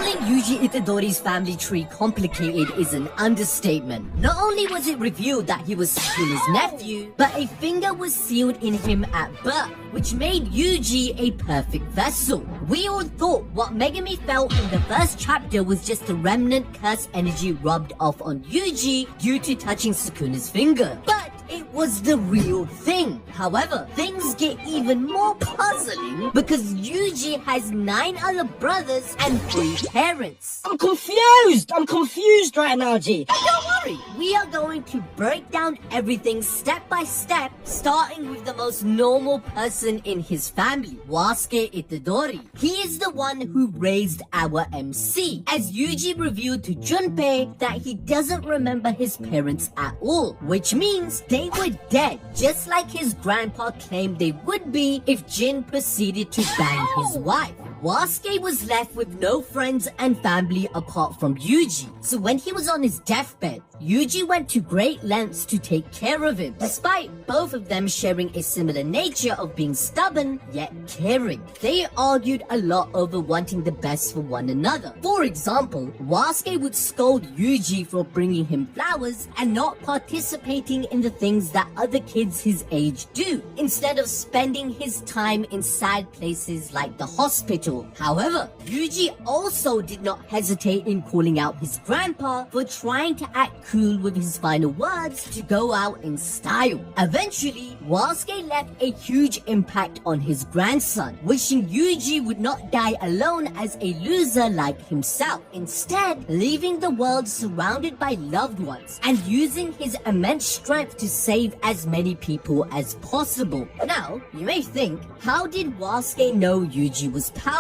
Calling Yuji Itadori's family tree complicated is an understatement. Not only was it revealed that he was Sukuna's nephew, but a finger was sealed in him at birth, which made Yuji a perfect vessel. We all thought what Megami felt in the first chapter was just a remnant curse energy rubbed off on Yuji due to touching Sukuna's finger. But it was the real thing. However, things get even more puzzling because Yuji has 9 other brothers and 3 parents. I'm confused right now, G. Don't worry, we are going to break down everything step by step, starting with the most normal person in his family, Wasuke Itadori. He is the one who raised our MC, as Yuji revealed to Junpei that he doesn't remember his parents at all, which means they were dead, just like his grandpa claimed they would be if Jin proceeded to bang his wife. Wasuke was left with no friends and family apart from Yuji, so when he was on his deathbed, Yuji went to great lengths to take care of him, despite both of them sharing a similar nature of being stubborn yet caring. They argued a lot over wanting the best for one another. For example, Wasuke would scold Yuji for bringing him flowers and not participating in the things that other kids his age do, instead of spending his time in sad places like the hospital. However, Yuji also did not hesitate in calling out his grandpa for trying to act cool with his final words to go out in style. Eventually, Wasuke left a huge impact on his grandson, wishing Yuji would not die alone as a loser like himself, instead leaving the world surrounded by loved ones and using his immense strength to save as many people as possible. Now, you may think, how did Wasuke know Yuji was powerful?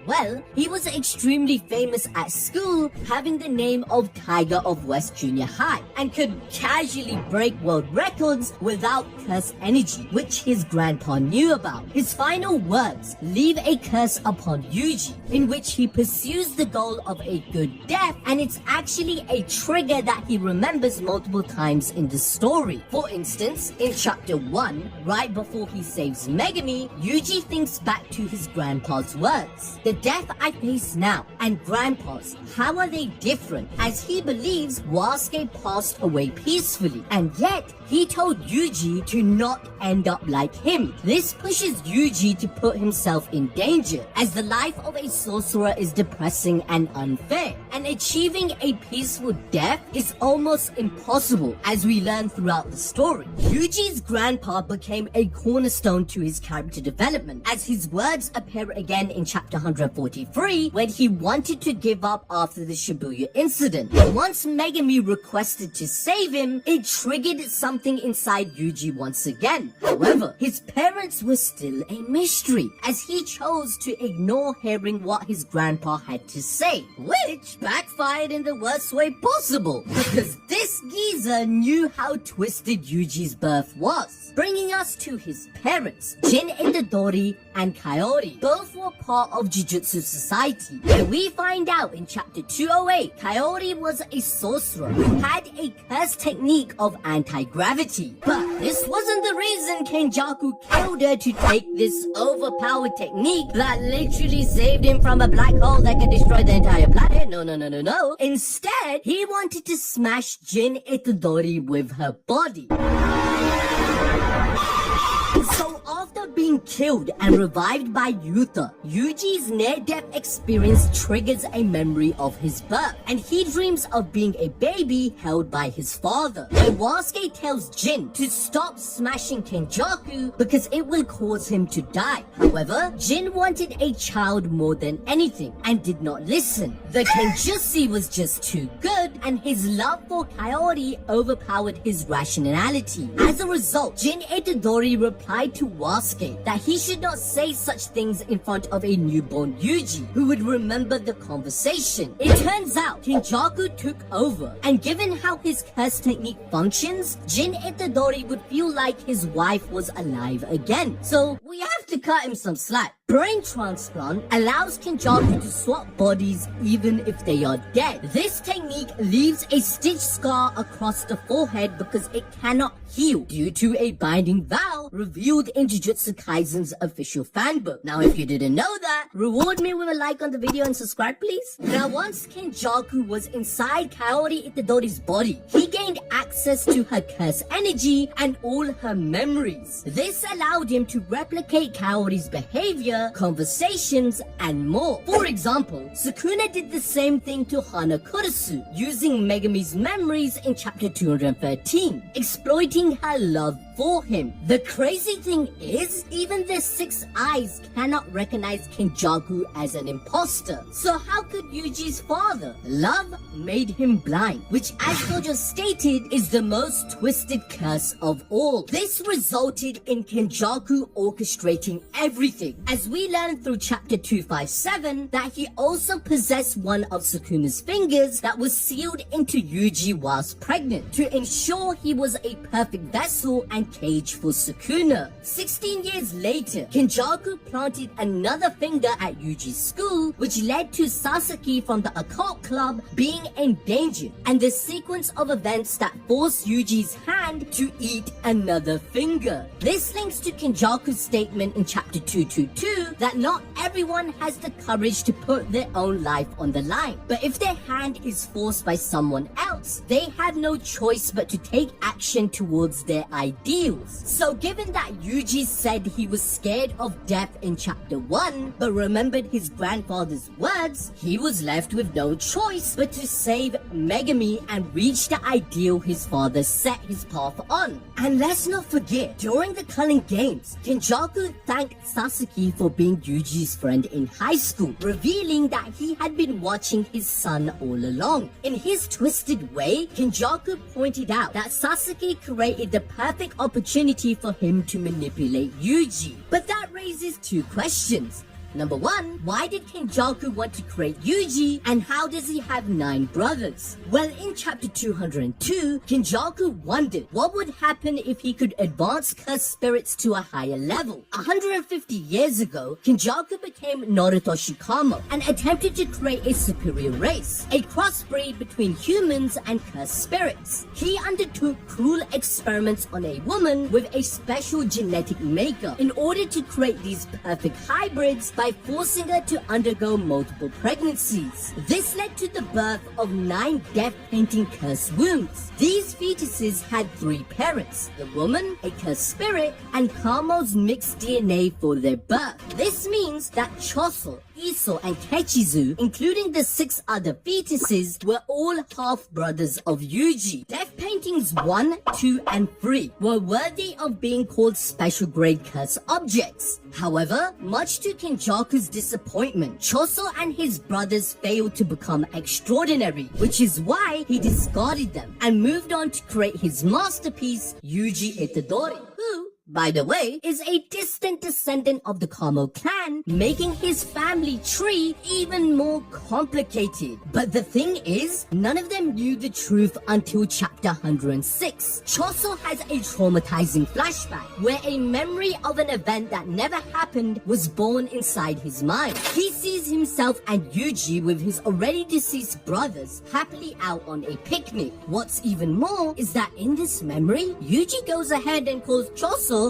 Well, he was extremely famous at school, having the name of Tiger of West Junior High, and could casually break world records without curse energy, which his grandpa knew about. His final words leave a curse upon Yuji, in which he pursues the goal of a good death, and it's actually a trigger that he remembers multiple times in the story. For instance, in chapter 1, right before he saves Megami, Yuji thinks back to his grandpa's words. The death I face now and grandpa's, how are they different? As he believes Wasuke passed away peacefully, and yet he told Yuji to not end up like him. This pushes Yuji to put himself in danger, as the life of a sorcerer is depressing and unfair, and achieving a peaceful death is almost impossible, as we learn throughout the story. Yuji's grandpa became a cornerstone to his character development, as his words appear again in chapter 143 when he wanted to give up after the Shibuya incident. Once Megami requested to save him, it triggered something inside Yuji once again. However, his parents were still a mystery, as he chose to ignore hearing what his grandpa had to say, which backfired in the worst way possible, because this geezer knew how twisted Yuji's birth was. Bringing us to his parents, Jin Itadori and Kaori. Both were part of Jujutsu Society, where we find out in chapter 208, Kaori was a sorcerer who had a curse technique of anti-gravity. But this wasn't the reason Kenjaku killed her to take this overpowered technique that literally saved him from a black hole that could destroy the entire planet. No. Instead, he wanted to smash Jin Itadori with her body. So after being killed and revived by Yuta, Yuji's near-death experience triggers a memory of his birth, and he dreams of being a baby held by his father. And Wasuke tells Jin to stop smashing Kenjaku because it will cause him to die. However, Jin wanted a child more than anything and did not listen. The Kenjutsu was just too good, and his love for Kaori overpowered his rationality. As a result, Jin Itadori replied to Wasuke that he should not say such things in front of a newborn Yuji, who would remember the conversation. It turns out Kenjaku took over, and given how his curse technique functions, Jin Itadori would feel like his wife was alive again. So we have to cut him some slack. brain transplant allows Kenjaku to swap bodies even if they are dead. This technique leaves a stitch scar across the forehead because it cannot heal due to a binding vow revealed in Jujutsu Kaisen's official fanbook. Now, if you didn't know that, reward me with a like on the video and subscribe, please. Now, once Kenjaku was inside Kaori Itadori's body, he gained access to her curse energy and all her memories. This allowed him to replicate Kaori's behavior, conversations, and more. For example, Sukuna did the same thing to Hana Kurusu, using Megami's memories in chapter 213, exploiting her love for him. The crazy thing is, even the Six Eyes cannot recognize Kenjaku as an imposter. So how could Yuji's father? Love made him blind, which, as Gojo stated, is the most twisted curse of all. This resulted in Kenjaku orchestrating everything, as we learned through chapter 257 that he also possessed one of Sukuna's fingers that was sealed into Yuji whilst pregnant, to ensure he was a perfect vessel and cage for Sukuna. 16 years later, Kenjaku planted another finger at Yuji's school, which led to Sasaki from the occult club being endangered, and the sequence of events that forced Yuji's hand to eat another finger. This links to Kenjaku's statement in chapter 222 that not everyone has the courage to put their own life on the line, but if their hand is forced by someone else, they have no choice but to take action towards their ideals. So given that Yuji said he was scared of death in chapter 1 but remembered his grandfather's words, he was left with no choice but to save Megami and reach the ideal his father set his path on. And let's not forget, during the Culling Games, Kenjaku thanked Sasaki for being Yuji's friend in high school, revealing that he had been watching his son all along. In his twisted way, Kenjaku pointed out that Sasaki created the perfect opportunity for him to manipulate Yuji. But that raises two questions. Number one, why did Kenjaku want to create Yuji, and how does he have 9 brothers? Well, in chapter 202, Kenjaku wondered what would happen if he could advance cursed spirits to a higher level. 150 years ago, Kenjaku became Narutoshi Kamo and attempted to create a superior race, a crossbreed between humans and cursed spirits. He undertook cruel experiments on a woman with a special genetic makeup in order to create these perfect hybrids by forcing her to undergo multiple pregnancies. This led to the birth of 9 death-painting cursed wombs. These fetuses had 3 parents, the woman, a cursed spirit, and Kamo's mixed DNA for their birth. This means that Choso, Iso, and Kechizu, including the 6 other fetuses, were all half-brothers of Yuji. Death paintings 1, 2, and 3 were worthy of being called special grade curse objects. However, much to Kenjaku's disappointment, Choso and his brothers failed to become extraordinary, which is why he discarded them and moved on to create his masterpiece, Yuji Itadori, who, by the way, is a distant descendant of the Kamo clan, making his family tree even more complicated. But the thing is, none of them knew the truth until chapter 106. Choso has a traumatizing flashback where a memory of an event that never happened was born inside his mind. He sees himself and Yuji with his already deceased brothers happily out on a picnic. What's even more is that in this memory, Yuji goes ahead and calls Choso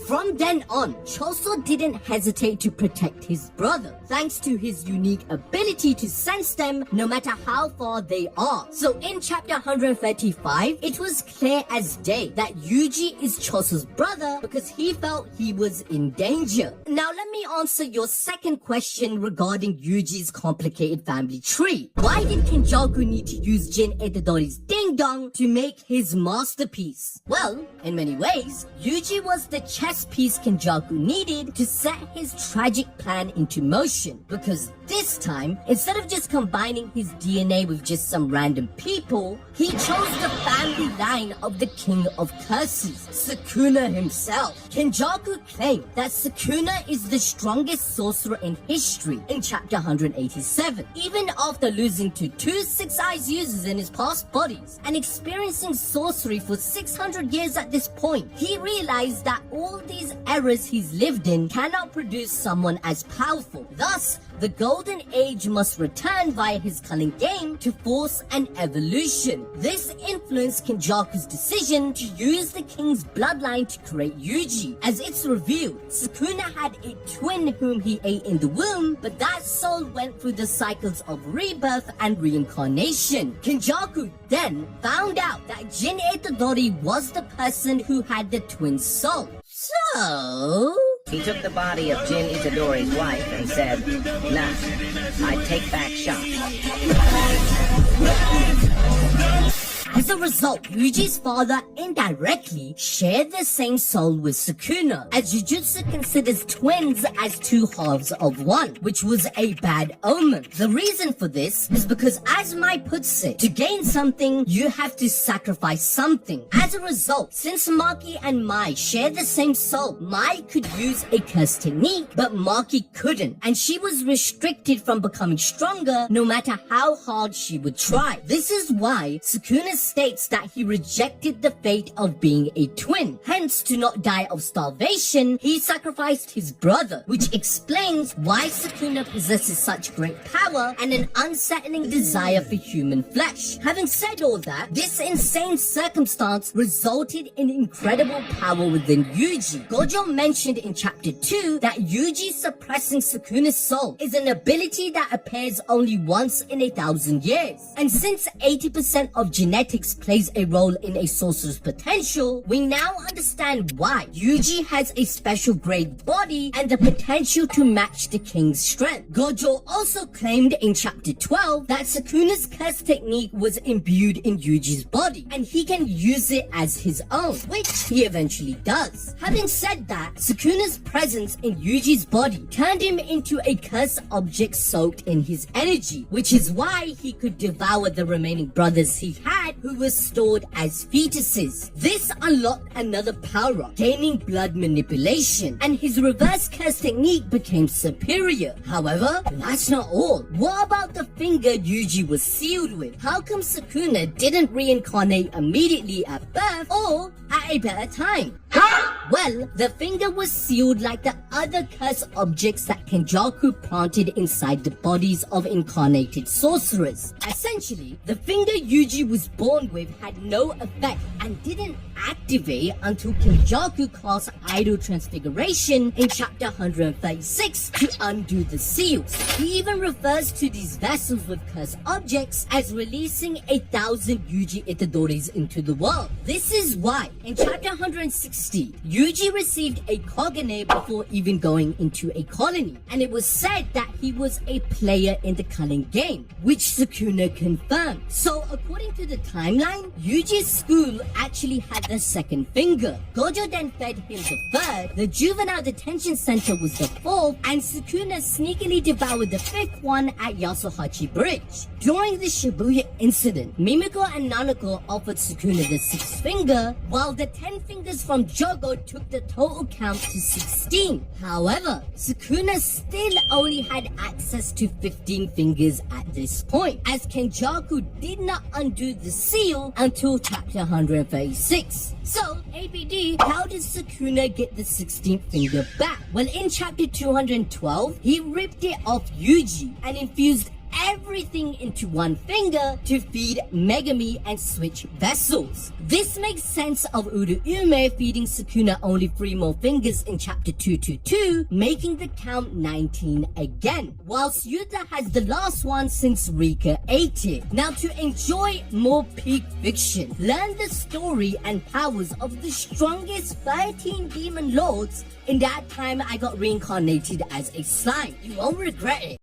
From then on, Choso didn't hesitate to protect his brother, thanks to his unique ability to sense them no matter how far they are. So in chapter 135, it was clear as day that Yuji is Choso's brother because he felt he was in danger. Now let me answer your second question regarding Yuji's complicated family tree. Why did Kenjaku need to use Jin Itadori's ding dong to make his masterpiece? Well, in many ways, Yuji was the chess piece Kenjaku needed to set his tragic plan into motion, because this time, instead of just combining his DNA with just some random people, he chose the family line of the King of Curses, Sukuna himself. Kenjaku claimed that Sukuna is the strongest sorcerer in history in chapter 187, even after losing to 2 Six Eyes users in his past bodies and experiencing sorcery for 600 years at at this point, he realized that all these eras he's lived in cannot produce someone as powerful. Thus, the Golden Age must return via his culling game to force an evolution. This influenced Kenjaku's decision to use the king's bloodline to create Yuji. As it's revealed, Sukuna had a twin whom he ate in the womb, but that soul went through the cycles of rebirth and reincarnation. Kenjaku then found out that Jin Itadori was the person who had the twin soul. So... he took the body of Jin Itadori's wife and said, "Nah, I take back shots." As a result, Yuji's father indirectly shared the same soul with Sukuna, as Jujutsu considers twins as two halves of one, which was a bad omen. The reason for this is because, as Mai puts it, to gain something, you have to sacrifice something. As a result, since Maki and Mai share the same soul, Mai could use a curse technique, but Maki couldn't, and she was restricted from becoming stronger no matter how hard she would try. This is why Sukuna states that he rejected the fate of being a twin. Hence, to not die of starvation, he sacrificed his brother, which explains why Sukuna possesses such great power and an unsettling desire for human flesh. Having said all that, this insane circumstance resulted in incredible power within Yuji. Gojo mentioned in chapter 2 that Yuji suppressing Sukuna's soul is an ability that appears only once in 1,000 years. And since 80% of genetics plays a role in a sorcerer's potential, we now understand why Yuji has a special grade body and the potential to match the king's strength. Gojo also claimed in chapter 12 that Sukuna's curse technique was imbued in Yuji's body and he can use it as his own, which he eventually does. Having said that, Sukuna's presence in Yuji's body turned him into a cursed object soaked in his energy, which is why he could devour the remaining brothers he had, who were stored as fetuses. This unlocked another power-up, gaining blood manipulation, and his reverse curse technique became superior. However, that's not all. What about the finger Yuji was sealed with? How come Sukuna didn't reincarnate immediately at birth or at a better time? Well, the finger was sealed like the other cursed objects that Kenjaku planted inside the bodies of incarnated sorcerers. Essentially, the finger Yuji was born with had no effect and didn't activate until Kenjaku cast Idol Transfiguration in chapter 136 to undo the seals. He even refers to these vessels with cursed objects as releasing 1,000 Yuji Itadoris into the world. This is why, in chapter 160, Yuji received a Kogane before even going into a colony, and it was said that he was a player in the culling game, which Sukuna confirmed. So according to the timeline, Yuji's school actually had the second finger. Gojo then fed him the third, the juvenile detention center was the fourth, and Sukuna sneakily devoured the fifth one at Yasuhachi Bridge. During the Shibuya incident, Mimiko and Nanako offered Sukuna the sixth finger, while the 10 fingers from Jogo took the total count to 16. However, Sukuna still only had access to 15 fingers at this point, as Kenjaku did not undo the seal until chapter 136. So, ABD, how did Sukuna get the 16th finger back? Well, in chapter 212, he ripped it off Yuji and infused everything into one finger to feed Megami and switch vessels. This makes sense of Uruume feeding Sukuna only 3 more fingers in chapter 222, making the count 19 again, whilst Yuta has the last one since Rika ate it. Now, to enjoy more peak fiction, learn the story and powers of the strongest 13 demon lords. In that time, I got reincarnated as a slime. You won't regret it.